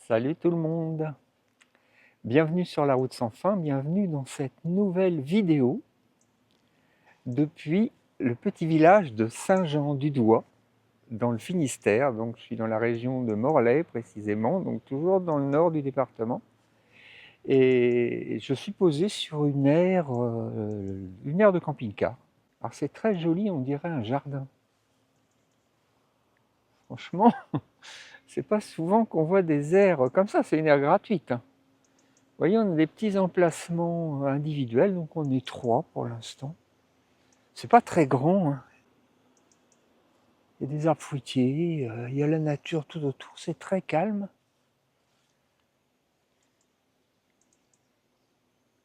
Salut tout le monde, bienvenue sur la route sans fin, bienvenue dans cette nouvelle vidéo depuis le petit village de Saint-Jean-du-Doigt dans le Finistère. Donc je suis dans la région de Morlaix précisément, donc toujours dans le nord du département. Et je suis posé sur une aire de camping-car. Alors c'est très joli, on dirait un jardin. Franchement, c'est pas souvent qu'on voit des aires comme ça, c'est une aire gratuite, hein. Vous voyez, on a des petits emplacements individuels, donc on est 3 pour l'instant. C'est pas très grand, hein. Il y a des arbres fruitiers, il y a la nature tout autour, c'est très calme.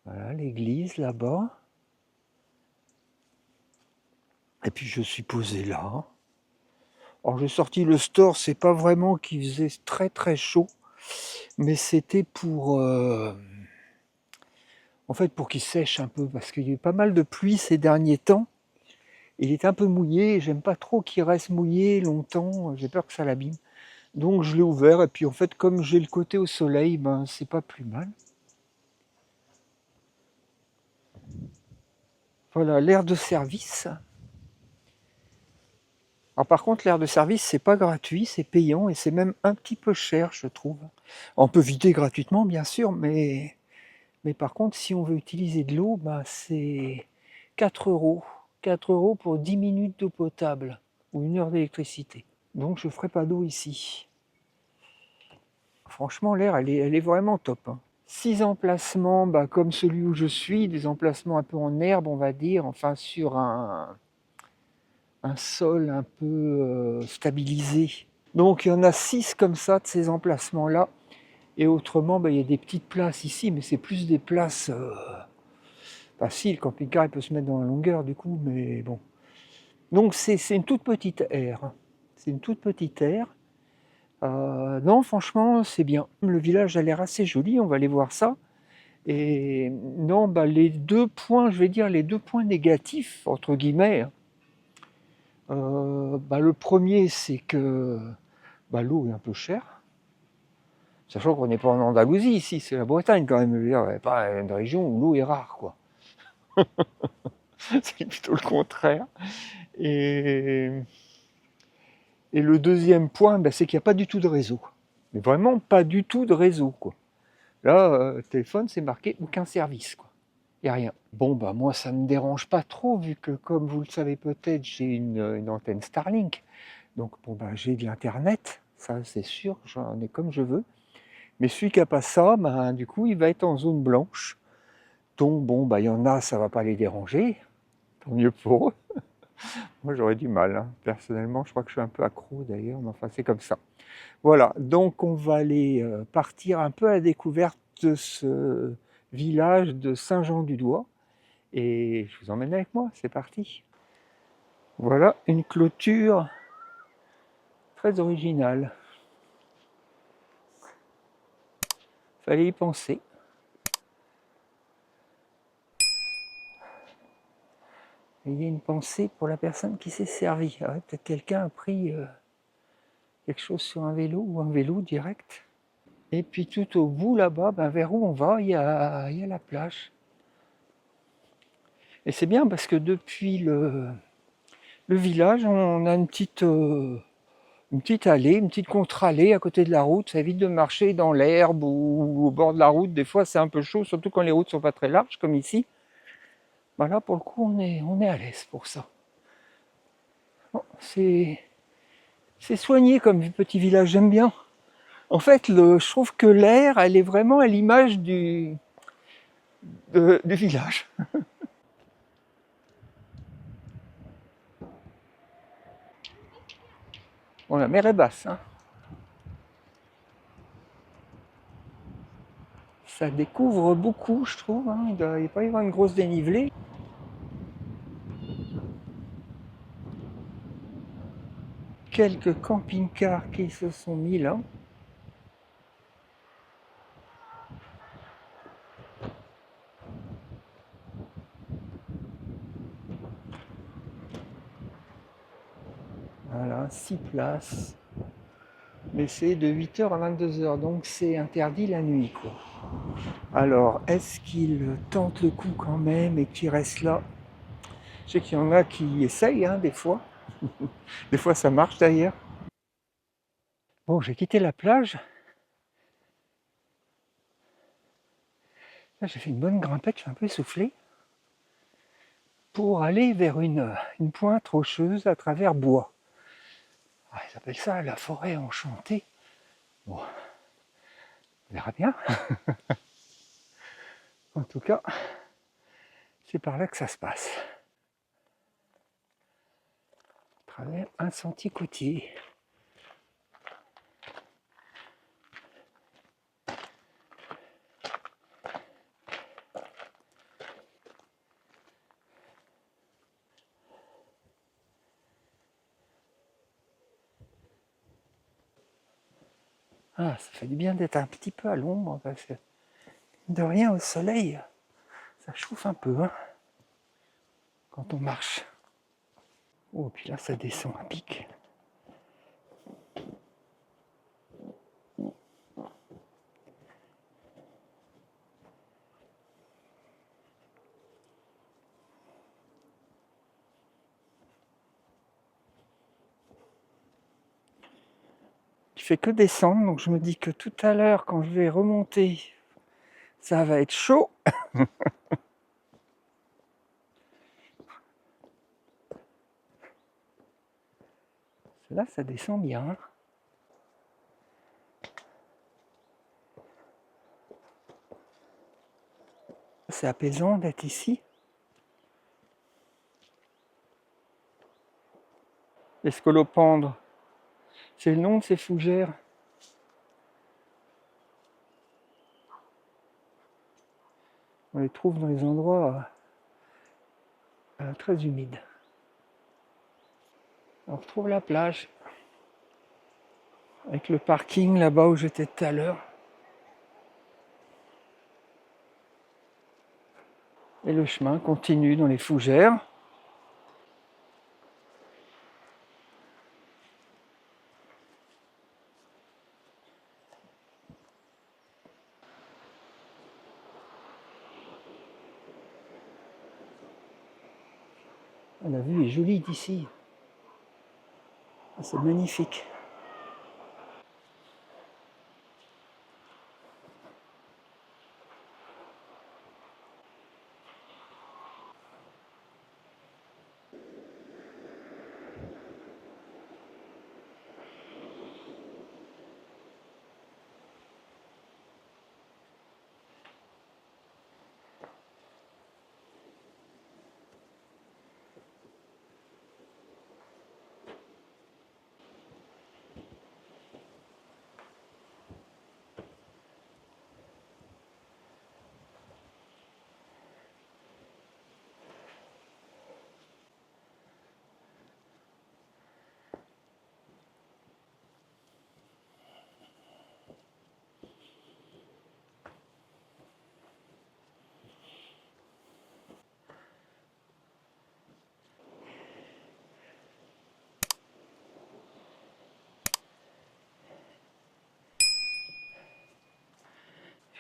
Voilà, l'église là-bas. Et puis je suis posé là. Alors j'ai sorti le store, c'est pas vraiment qu'il faisait très très chaud, mais c'était en fait pour qu'il sèche un peu, parce qu'il y a eu pas mal de pluie ces derniers temps. Il est un peu mouillé, j'aime pas trop qu'il reste mouillé longtemps, j'ai peur que ça l'abîme. Donc je l'ai ouvert, et puis en fait comme j'ai le côté au soleil, ben c'est pas plus mal. Voilà, l'aire de service. Alors par contre, l'aire de service, c'est pas gratuit, c'est payant et c'est même un petit peu cher, je trouve. On peut vider gratuitement, bien sûr, mais par contre, si on veut utiliser de l'eau, bah, c'est 4 euros. 4 euros pour 10 minutes d'eau potable ou 1 heure d'électricité. Donc je ne ferai pas d'eau ici. Franchement, l'air, elle est vraiment top, hein. 6 emplacements, bah, comme celui où je suis, des emplacements un peu en herbe, on va dire, enfin sur un sol un peu stabilisé. Donc il y en a 6 comme ça, de ces emplacements-là. Et autrement, bah, il y a des petites places ici, mais c'est plus des places... Bah si, le camping-car il peut se mettre dans la longueur du coup, mais bon. Donc c'est une toute petite aire, hein. C'est une toute petite aire. Non, franchement, c'est bien. Le village a l'air assez joli, on va aller voir ça. Et non, bah, les 2 points, je vais dire les 2 points négatifs, entre guillemets, bah, le premier, c'est que bah, l'eau est un peu chère. Sachant qu'on n'est pas en Andalousie ici, c'est la Bretagne quand même. Je veux dire, pas une région où l'eau est rare, quoi. C'est plutôt le contraire. Et, et le deuxième point, bah, c'est qu'il n'y a pas du tout de réseau. Mais vraiment pas du tout de réseau, quoi. Là, téléphone, c'est marqué aucun service, quoi. Il n'y a rien. Bon, bah moi, ça ne me dérange pas trop, vu que, comme vous le savez peut-être, j'ai une antenne Starlink. Donc, bon, bah, j'ai de l'Internet, ça c'est sûr, j'en ai comme je veux. Mais celui qui n'a pas ça, bah, du coup, il va être en zone blanche. Donc, bon, bah, il y en a, ça ne va pas les déranger. Tant mieux pour eux. Moi, j'aurais du mal, hein. Personnellement, je crois que je suis un peu accro d'ailleurs, mais enfin, c'est comme ça. Voilà, donc on va aller partir un peu à la découverte de ce village de Saint-Jean-du-Doigt. Et je vous emmène avec moi, c'est parti. Voilà une clôture très originale. Fallait y penser. Il y a une pensée pour la personne qui s'est servie. Ah ouais, peut-être quelqu'un a pris quelque chose sur un vélo ou un vélo direct. Et puis tout au bout là-bas, ben, vers où on va, il y a la plage. Et c'est bien parce que depuis le village, on a une petite allée, une petite contre-allée à côté de la route. Ça évite de marcher dans l'herbe ou au bord de la route. Des fois, c'est un peu chaud, surtout quand les routes sont pas très larges, comme ici. Ben là, pour le coup, on est à l'aise pour ça. Bon, c'est soigné comme petit village, j'aime bien. En fait, je trouve que l'air, elle est vraiment à l'image du village. Bon, la mer est basse, hein. Ça découvre beaucoup, je trouve, hein. Il ne doit pas y avoir une grosse dénivelée. Quelques camping-cars qui se sont mis là. Voilà, 6 places. mais c'est de 8h à 22h, donc c'est interdit la nuit, quoi. Alors, est-ce qu'il tente le coup quand même et qu'il reste là? Je sais qu'il y en a qui essayent, hein, des fois. Des fois, ça marche d'ailleurs. Bon, j'ai quitté la plage. Là, j'ai fait une bonne grimpette, je suis un peu essoufflé, pour aller vers une pointe rocheuse à travers bois. Ah, ils appellent ça la forêt enchantée. Bon, on verra bien. En tout cas, c'est par là que ça se passe. À travers un sentier côtier. Ah, ça fait du bien d'être un petit peu à l'ombre, parce que de rien au soleil, ça chauffe un peu, hein, quand on marche. Oh, puis là, ça descend à pic. Il fait que descendre, donc je me dis que tout à l'heure, quand je vais remonter, ça va être chaud. Là, ça descend bien. C'est apaisant d'être ici. Les scolopendres, c'est le nom de ces fougères. On les trouve dans les endroits très humides. On retrouve la plage, avec le parking là-bas où j'étais tout à l'heure. Et le chemin continue dans les fougères. La vue est jolie d'ici. C'est magnifique.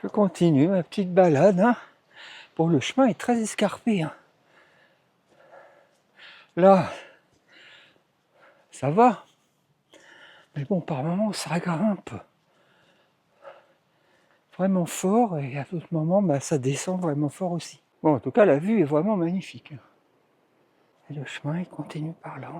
Je continue ma petite balade. Hein. Bon, le chemin est très escarpé. Hein. Là, ça va. Mais bon, par moments, ça grimpe vraiment fort et à d'autres moments, ça descend vraiment fort aussi. Bon, en tout cas, la vue est vraiment magnifique. Et le chemin, il continue par là.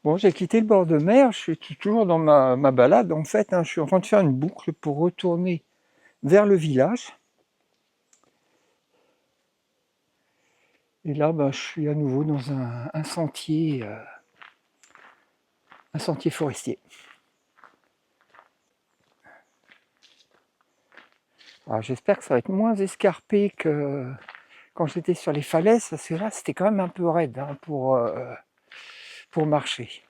Bon, j'ai quitté le bord de mer, je suis toujours dans ma balade en fait. Hein. Je suis en train de faire une boucle pour retourner vers le village. Et là, je suis à nouveau dans un sentier forestier. Alors j'espère que ça va être moins escarpé que quand j'étais sur les falaises, parce que là c'était quand même un peu raide pour marcher.